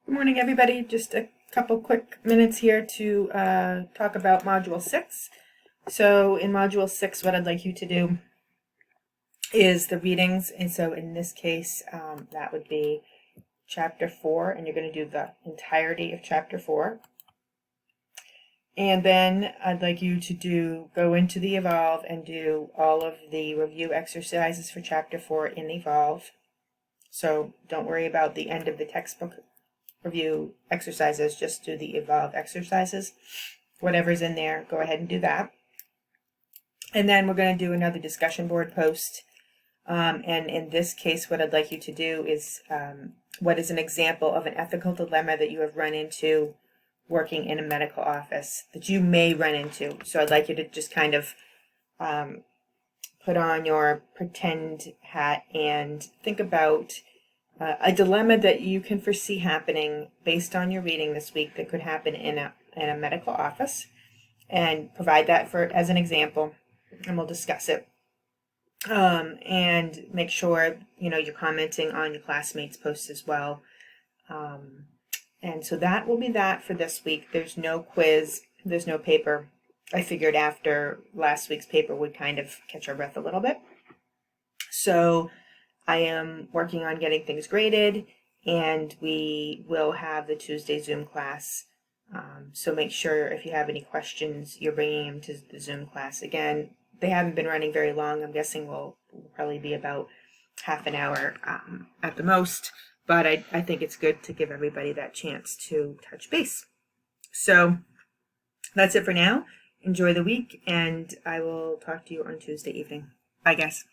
Good morning, everybody. Just a couple quick minutes here to talk about Module 6. So in Module 6, what I'd like you to do is the readings. And so in this case, that would be Chapter 4, and you're going to do the entirety of Chapter 4. And then I'd like you to go into the Evolve and do all of the review exercises for Chapter 4 in Evolve. So don't worry about the end of the textbook review exercises, just do the Evolve exercises. Whatever's in there, go ahead and do that. And then we're going to do another discussion board post. And in this case, what I'd like you to do is what is an example of an ethical dilemma that you have run into working in a medical office that you may run into. So I'd like you to just kind of put on your pretend hat and think about a dilemma that you can foresee happening based on your reading this week that could happen in a medical office, and provide that as an example, and we'll discuss it. And make sure you're commenting on your classmates' posts as well. And so that will be that for this week. There's no quiz, there's no paper. I figured after last week's paper would kind of catch our breath a little bit. So I am working on getting things graded, and we will have the Tuesday Zoom class. So make sure if you have any questions, you're bringing them to the Zoom class. Again, they haven't been running very long. I'm guessing we'll probably be about half an hour at the most, but I think it's good to give everybody that chance to touch base. So that's it for now. Enjoy the week, and I will talk to you on Tuesday evening. Bye, guys.